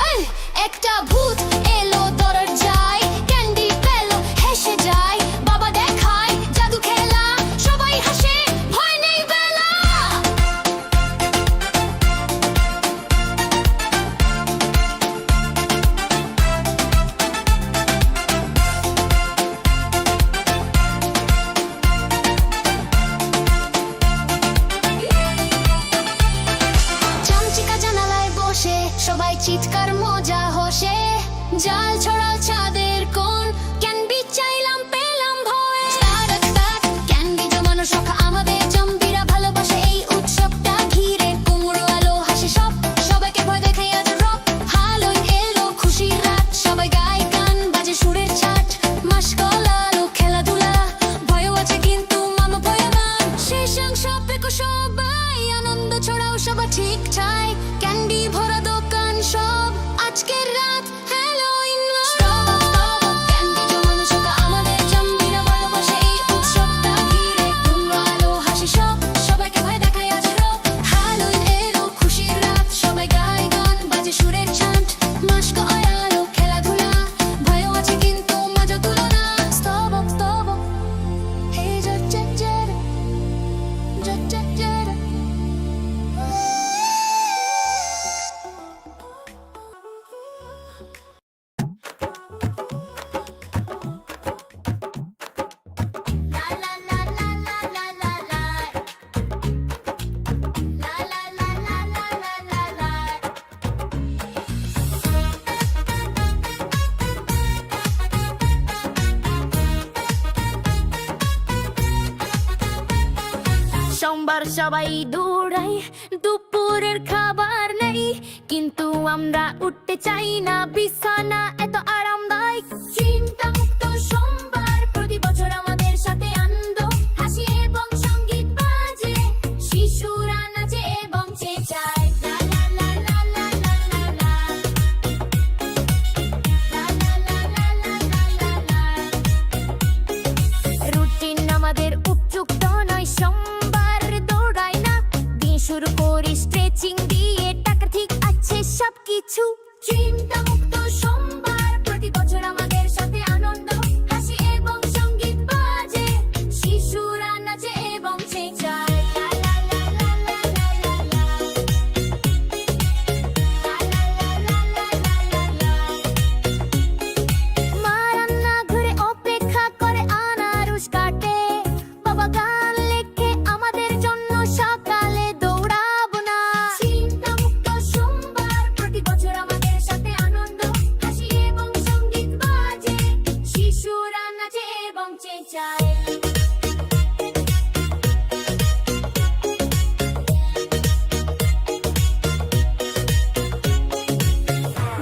[SPEAKER 1] এই, একটা ভূত এলো দরজায় ক্যান্ডি পেলো হেসে যায় বাবা দেখায় জাদু খেলা সবাই হাসে ভয় নেই বেলা চামচিকা জানালায় বসে সবাই চিৎকার মজা হসে জাল ছড়াল ছাদের কোন ক্যান্ডি চাইলাম পেলাম ভয় ক্যান্ডি জমানো শখ আমাদের জম্বিরা ভালোবাসে এই উৎসবটা ঘিরে কুমড়ো আলো হাসি সব সবাইকে ভয় দেখায় আজ রব হ্যালোইন এলো খুশির রাত সবাই গায় গান বাজে সুরের ছাট
[SPEAKER 4] সবাই দৌড়াই, দুপুরের খাবার নেই, কিন্তু আমরা উঠতে চাই না, বিছানা এত আরামদায়ক। চিন্তা মুক্ত সোমবার, প্রতি বছর আমাদের সাথে আনন্দ, হাসি এবং সঙ্গীত বাজে, শিশুরা নাচে এবং চেঁচায়। লা লা লা লা লা লা লা লা। লা লা লা লা লা লা লা লা। রুটিন আমাদের উপযুক্ত নয়, সোমবার দৌড়াই না, দিন শুরু করি স্ট্রেচিং দিয়ে, টাকা ঠিক আছে সবকিছু। চিন্তা মুক্ত সোমবার, প্রতি বছর আমাদের সাথে আনন্দ, হাসি এবং সঙ্গীত বাজে, শিশুরা নাচে এবং চেঁচায়। লা লা লা লা লা লা লা লা। লা লা লা লা লা লা লা লা। মা রান্নাঘরে অপেক্ষা করে, আনারস কাটে, বাবা গান লেখে আমাদের জন্য, সকালে দৌড়াবো না। চিন্তা মুক্ত সোমবার, প্রতি বছর আমাদের সাথে আনন্দ, হাসি এবং সঙ্গীত বাজে, শিশুরা নাচে এবং চেঁচায়।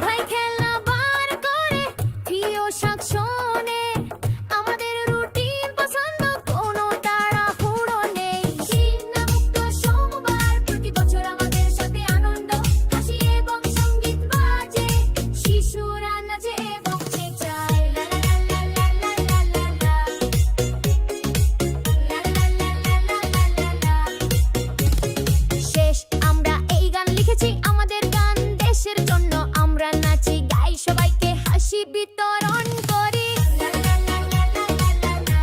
[SPEAKER 4] ভাই খেলনা বার করে, প্রিয় শাক শোনে, আমাদের রুটিন পছন্দ, কোনো তাড়াহুড়ো নেই। চিন্তা মুক্ত সোমবার, প্রতি বছর আমাদের সাথে আনন্দ, হাসি এবং সঙ্গীত বাজে, শিশুরা নাচে এবং চেঁচায়। লা লা লা লা লা লা লা লা। লা লা লা লা লা লা লা লা। শেষ আমরা এই গান লিখেছি, আমাদের গান দেশের জন্য, আমরা নাচি গাই, সবাইকে হাসি বিতরণ করি। লা লা লা লা লা লা লা লা।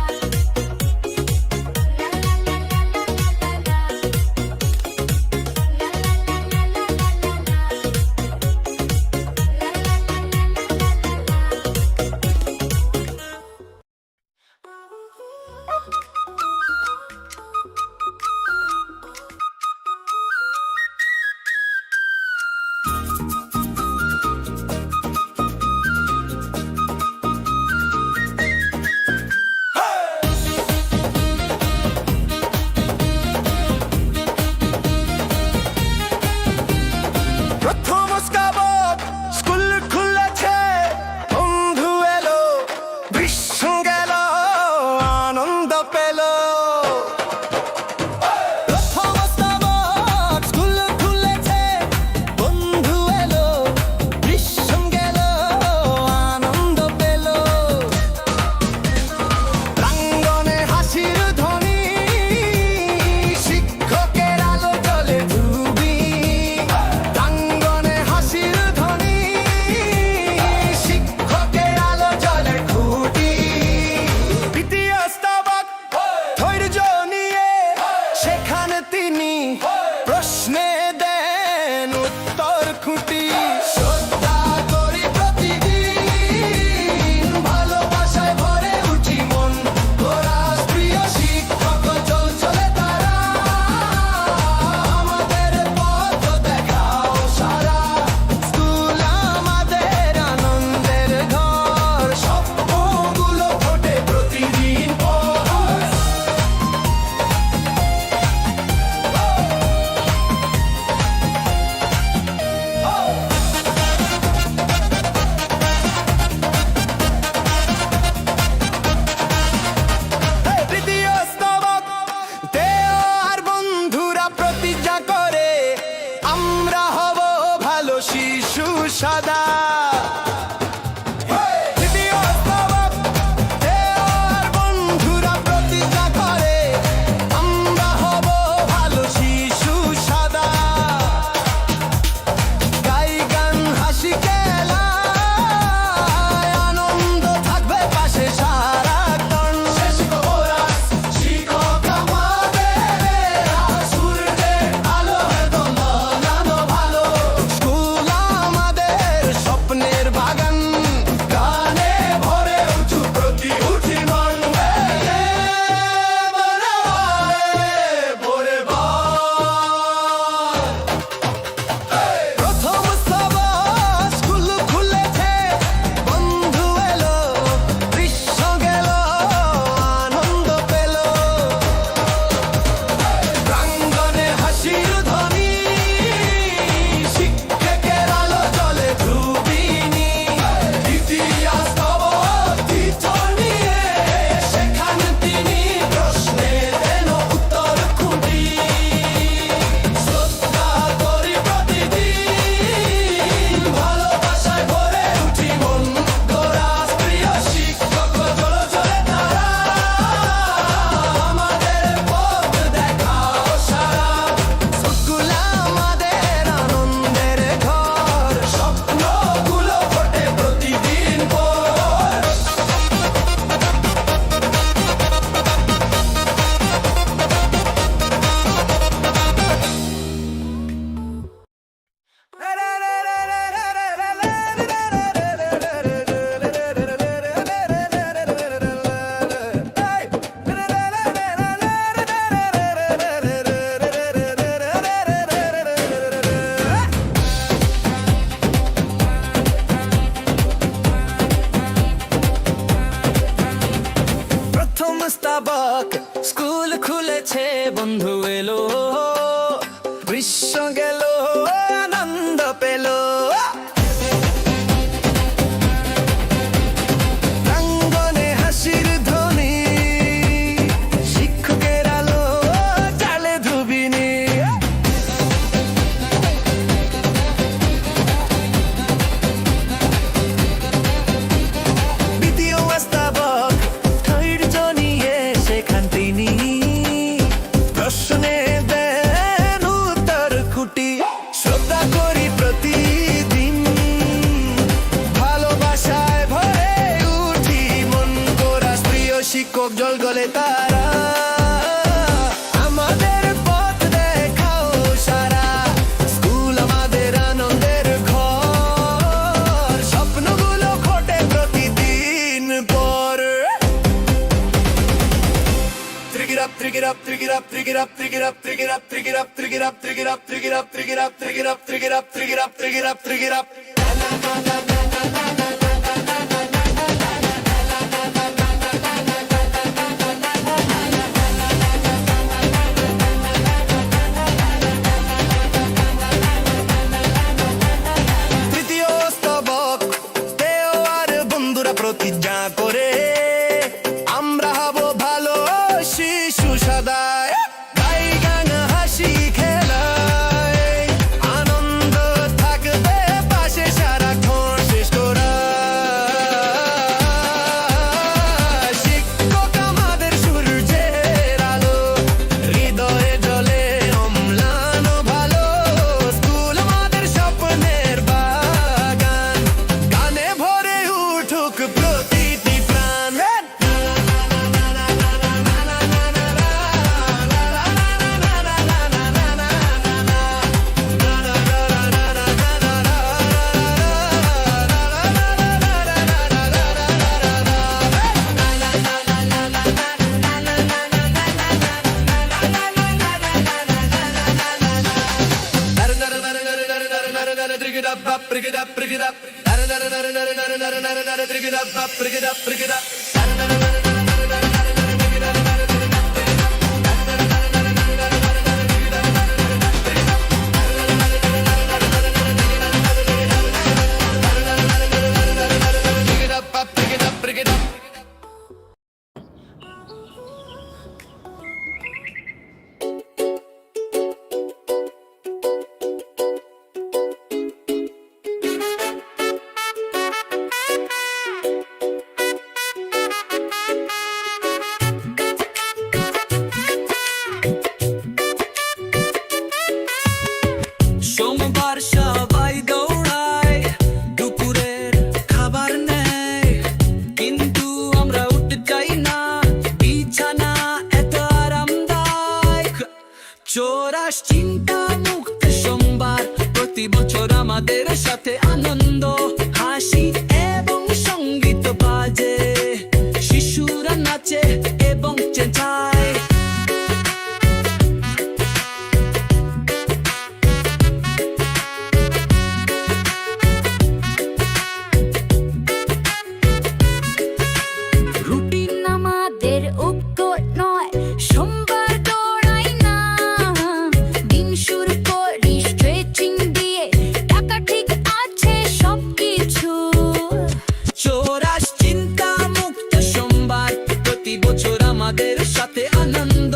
[SPEAKER 4] লা লা লা লা লা লা লা লা। লা লা লা লা লা লা লা লা। লা লা লা লা লা
[SPEAKER 5] প্রথম স্কাবক স্কুল খুলেছে, বন্ধু এলো, গ্রীষ্ম গেল, আনন্দ পেল। প্রথম স্কাবক স্কুল খুলেছে, বন্ধু এলো, গ্রীষ্ম গেল, আনন্দ পেল। প্রাঙ্গণে হাসির ধ্বনি, শিক্ষকের আলো জ্বলে ধুবি। প্রাঙ্গণে হাসির ধ্বনি, শিক্ষকের আলো জ্বলে খুঁটি। দ্বিতীয় স্তবক ধৈর্য নিয়ে, সেখানে তিনি প্রশ্নে দেন উত্তর খুঁটি। শ্রদ্ধা করি প্রতিদিন, ভালোবাসায় ভরে উঠি মন, ওরা প্রিয় শিক্ষক চলে তারা, আমাদের পথ দেখাও সারা। স্কুল আমাদের আনন্দের ঘর, স্বপ্নগুলো ফোটে প্রতিদিন পর। তৃতীয় স্তবক তেও আর বন্ধুরা প্রতিজ্ঞা করে, আমরা হব ভালো শিশু সদা। তৃতীয় স্তবক তেও আর বন্ধুরা প্রতিজ্ঞা করে, আমরা হব ভালো শিশু সদা। গাই গান হাসি খেলায়, আনন্দ থাকবে পাশে সারাক্ষণ। শিক্ষক আমাদের এরা, সূর্যের আলো এত লাগানো ভালো। স্কুল আমাদের স্বপ্নের
[SPEAKER 3] অস্তাবক স্কুল খুলেছে বন্ধু এলো
[SPEAKER 2] গ্রীষ্ম গেল আনন্দ পেল প্রাঙ্গণে হাসির ধ্বনি শিক্ষকের আলো জালে ধুবিনি দ্বিতীয় অস্তাবক ধৈর্য নিয়ে শেখান তিনি প্রশ্নে দেন উত্তর খুঁটি শ্রদ্ধা করি প্রতিদিন ভালোবাসায় ভরে উঠি মন করা প্রিয় শিক্ষক জল গলে তারা আমাদের পথ দেখাও সারা স্কুল আমাদের আনন্দের ঘর স্বপ্নগুলো ঘটে প্রতিদিন পর Trig it up, trig it up, trig it up, trig it up, trig it up, trig it up, trig it up, trig it up, trig it up, trig it up, trig it up, trig it up, trig it up, trig it up, trig it up, trig it up. তৃতীয় স্তবক দেও আর বন্ধুরা প্রতিজ্ঞা করে আমরা হব ভালো শিশু সদায় গাই গান হাসি খেলায় আনন্দ থাকবে পাশে সারাক্ষণ শেষ করা শিক্ষক আমাদের সূর্যের আলো হৃদয়ে জ্বলে অম্লান ভালো স্কুল আমাদের স্বপ্নের বাগান গানে ভরে উঠুক প্রতিটি প্রাণ Bring it up, bring it up, bring it up. Bring it up, bring it up, bring it up. Bring it up, bring it up, bring it up.
[SPEAKER 3] সোমবার সবাই দৌড়ায় দুপুরের খাবার নেয় কিন্তু আমরা উঠতে চাই না বিছানা এত আরামদায়ক চোরাস চিন্তা মুক্ত সোমবার প্রতি বছর আমাদের সাথে আনন্দ হাসি এবং সঙ্গীত বাজে শিশুরা নাচে এবং চেঁচায়
[SPEAKER 4] রুটিন আমাদের ঐক্য নয় সোমবার দৌড়াই না দিন শুরু করি স্ট্রেচিং দিয়ে টাকা ঠিক আছে সবকিছু
[SPEAKER 3] চোরাস চিন্তা মুক্ত সোমবার প্রতি বছর আমাদের সাথে আনন্দ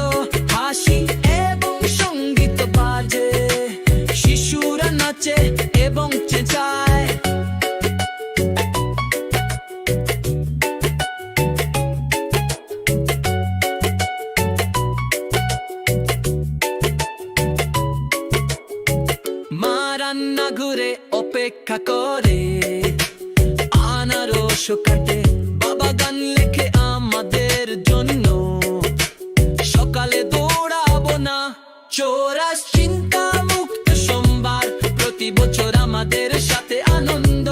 [SPEAKER 3] হাসি এবং সঙ্গীত বাজে শিশুরা নাচে এবং চেঁচায় মা রান্না ঘুরে অপেক্ষা করে আনারস কাটে বাবা গান লেখে আমাদের জন্য সকালে দৌড়াবো না চোরাস চিন্তা মুক্ত সোমবার প্রতি বছর আমাদের সাথে আনন্দ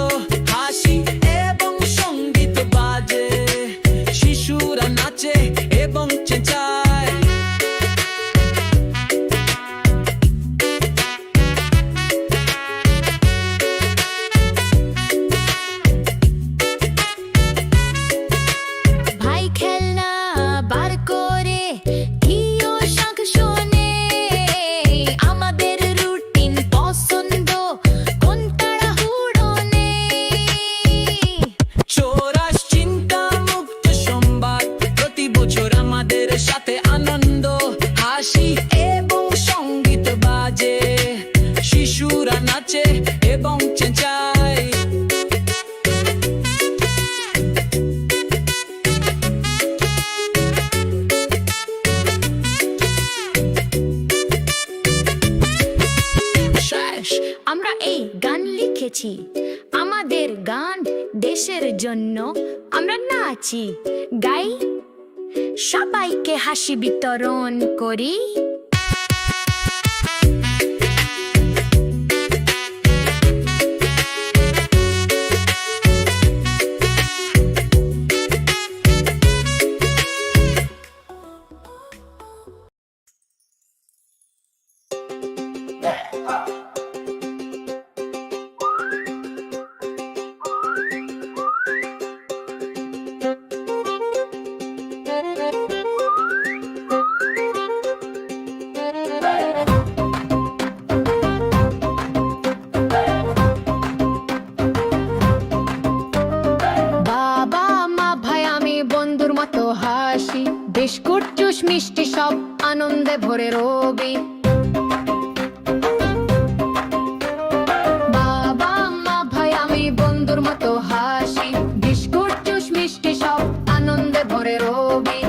[SPEAKER 3] হাসি এবং সঙ্গীত বাজে শিশুরা নাচে এবং চেঁচায়
[SPEAKER 4] ভাই খেলনা বার করে গান দেশের জন্য আমরা নাচি গাই সবাইকে হাসি বিতরণ করি
[SPEAKER 1] বাবা মা ভাই আমি বন্ধুর মতো হাসি বিস্কুট জুস মিষ্টি সব আনন্দে ভরে রবি বাবা মা ভাই আমি বন্ধুর মতো হাসি বিস্কুট জুস মিষ্টি সব আনন্দে ভরে রবি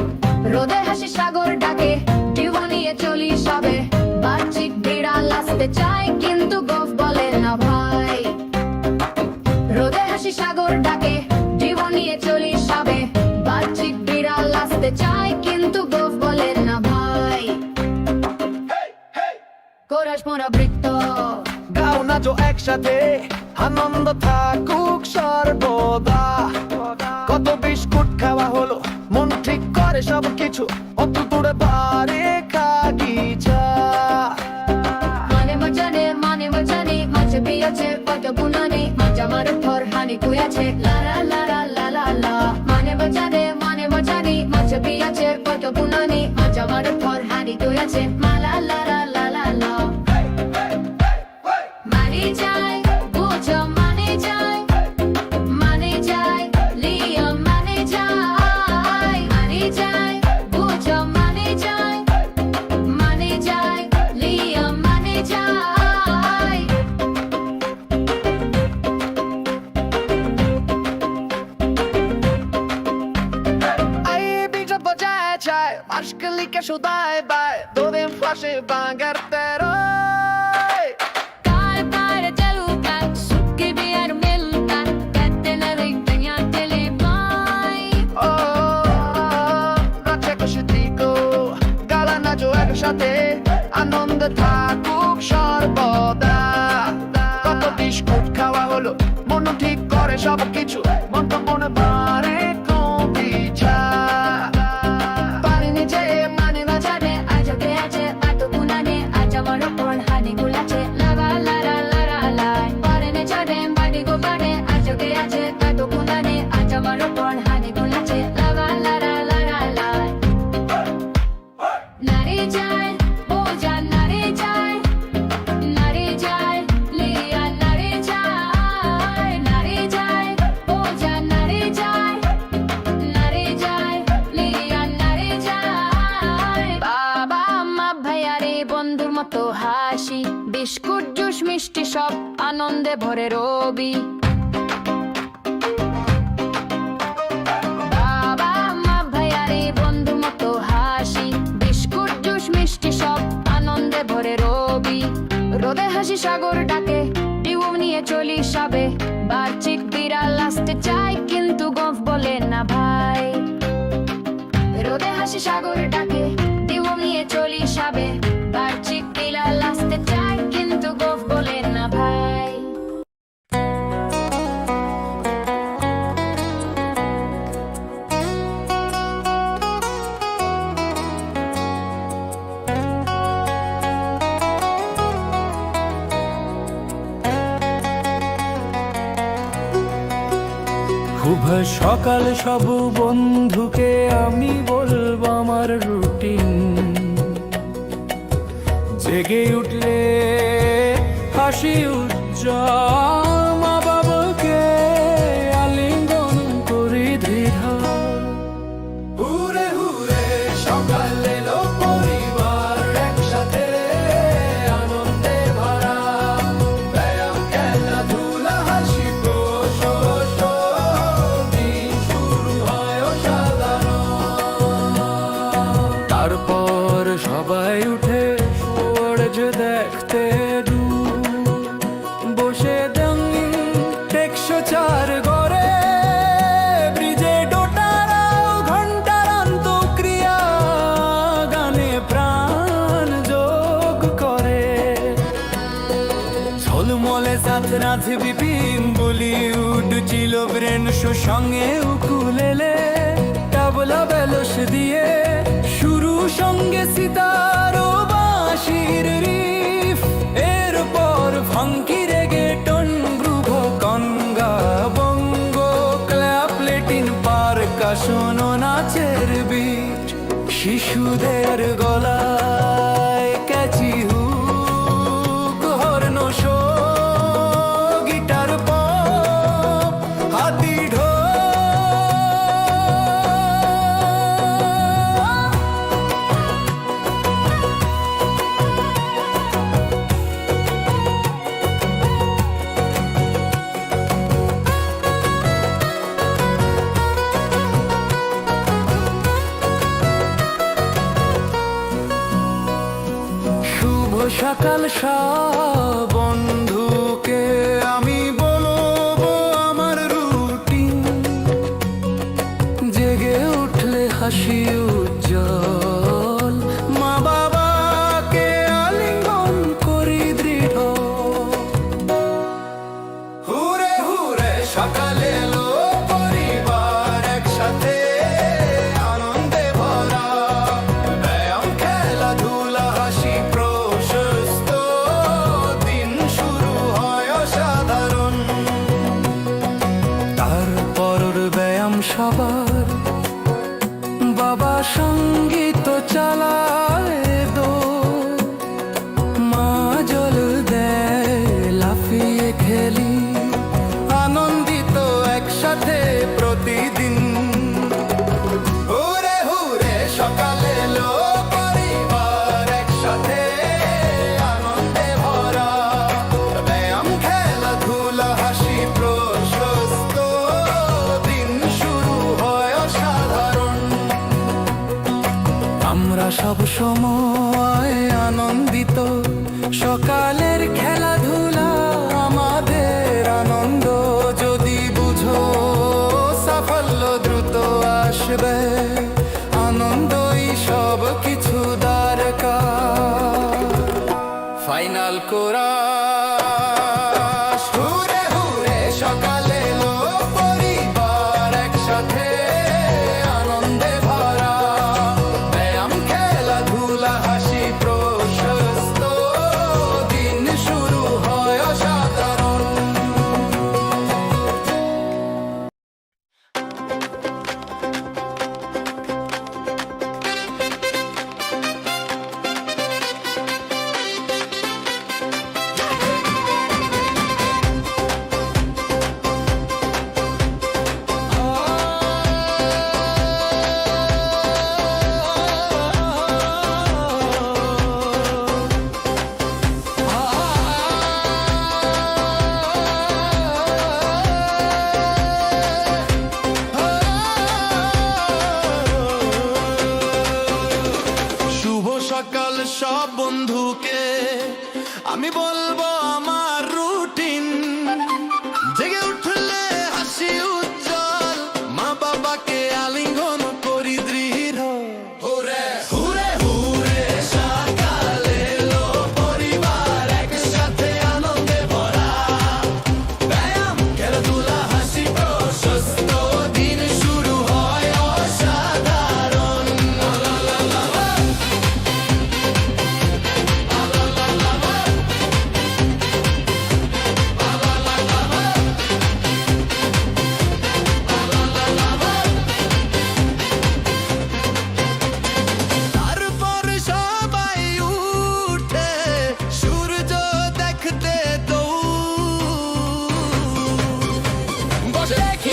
[SPEAKER 1] রোদে হাসি সাগর ডাকে টিউ নিয়ে চলি সবে বার্ষিক বিড়াল আসতে চাই কিন্তু গোফ বলে না ভাই রোদে হাসি সাগর ডাকে জীবন নিয়ে চলি সবে বার্ষিক বিড়াল আসতে চাই কিন্তু গোফ বলে না ভাই কোরাস মোরা বৃত্ত
[SPEAKER 2] গাও নাচো একসাথে আনন্দ থাকুক সর্বদা কত বিস্কুট খাওয়া হলো মন ঠিক করে সব কিছু অত দূরে বারে কাগিচা
[SPEAKER 1] মানে মজানে মাঝে বিয়াছে কত গুণানে মাজা মার ফর হানি কুয়াছে লা লা লা লা লা লা লা মানে মজানে মাঝে বিয়াছে কত গুণানে মাজা মার ফর হানি কুয়াছে মা লা লা লা লা লা লা মানে যায় বুঝো মানে যায় লিয়া মানে যায় বুঝো মানে যায় লিয়া মানে যায়
[SPEAKER 2] Ai bicho bojai chai Maskeli ke shudai bai Dodem flashe bangartero
[SPEAKER 1] Kar par jalukan sukki biyar milkan Kattena riktanya tele bai
[SPEAKER 2] Oh Nache koshitiko Gala nacho ekshate আনন্দে থাকুক সর্বদা কত বিস্কুট খাওয়া হলো মন ঠিক করে সব কিছু মন তো মনে পারে কবিতা
[SPEAKER 1] পারিনি যে মানে বাজারে আজকে আছে এত গুণানে আজ আমার ওপর হানি গুলাছে লাগা লারা লারা লাই পারিনি চড়ে বাড়ি গোপানে আজকে আছে এত গুণানে আজ আমার ওপর হানি গুলাছে লাগা লারা লারা লাই নারে যায় বোঝা নারে যায় লিয়া নারে যায় বোঝা নারে যায় লিয়া নারে যায় বাবা মা ভাইয়ারে বন্ধুর মতো হাসি বিস্কুট জুস মিষ্টি সব আনন্দে ভরে রবি বাবা মা ভাইয়ারে বন্ধুর মতো হাসি বিস্কুট জুস মিষ্টি সব আনন্দে ভরে রবি রোদে হাসি সাগর ডাকে টিউ নিয়ে চলি সবে বার্ষিক বিড়াল আসতে চাই কিন্তু গোফ বলে না ভাই রোদে হাসি সাগর ডাকে টিউ নিয়ে চলি সবে বার্ষিক বিড়াল আসতে চাই কিন্তু গোফ বলে না ভাই
[SPEAKER 6] শুভ সকাল সব বন্ধুকে আমি বলবো আমার রুটিন জেগে উঠলে হাসি উজ্জ্বল মা বাবাকে আলিঙ্গন করি দৃঢ় হুরে হুরে সকাল এলো পরিবার একসাথে আনন্দে ভরা ব্যায়াম খেলাধুলা হাসি দিন শুরু হয় অসাধারণ তারপর সবাই উঠে সূর্য দেখতে দূর বসে দেন ব্রেন সঙ্গে উকুলেলে তাবলা বেলস দিয়ে শুরু সঙ্গে সিতার ও বাঁশির রিফ এরপর funky reggaeton groove conga bongo clap latin percussion ও নাচের বিট শিশুদের গলায় catchy hook horn show guitar pop হাতি ঢোল শুভ সকাল সব বন্ধুকে আমি বলবো আমার রুটিন জেগে উঠলে হাসি উজ্জ্বল মা বাবাকে আলিঙ্গন করি দৃঢ় হুরে হুরে সকালে এলো পরিবার একসাথে আনন্দে ভরা ব্যায়াম খেলাধুলা হাসি প্রশস্ত দিন শুরু হয় অসাধারণ তারপর ব্যায়াম সবার বাবা সঙ্গীত চালায় দো মা জল দেয় লাফিয়ে খেলি আনন্দিত একসাথে প্রতিদিন হুরে হুরে সকালে এলো পরিবার একসাথে আনন্দে ভরা ব্যায়াম খেলাধুলা হাসি প্রশস্ত দিন শুরু হয় অসাধারণ আমরা সব সময় আনন্দিত সকালের খেলাধুলা আমাদের আনন্দ যদি বুঝো সাফল্য দ্রুত আসবে আনন্দই সব কিছু দরকার ফাইনাল কোরাস হুরে হুরে সকালে এলো পরিবার একসাথে আনন্দে ভরা ব্যায়াম খেলাধুলা হাসি প্রশস্ত দিন শুরু হয় অসাধারণ
[SPEAKER 5] শুভ সকাল সব বন্ধুকে আমি বলবো আমার রুটিন জেগে উঠলে হাসি উজ্জ্বল মা বাবাকে আলিঙ্গন করি দৃঢ় হুরে হুরে হুরে সকালে এলো পরিবার একসাথে আনন্দে ভরা ব্যায়াম খেলাধুলা হাসি প্রশস্ত দিন শুরু হয় অসাধারণ তারপর সবাই উঠে সূর্য দেখতে দৌড় বসে দেখি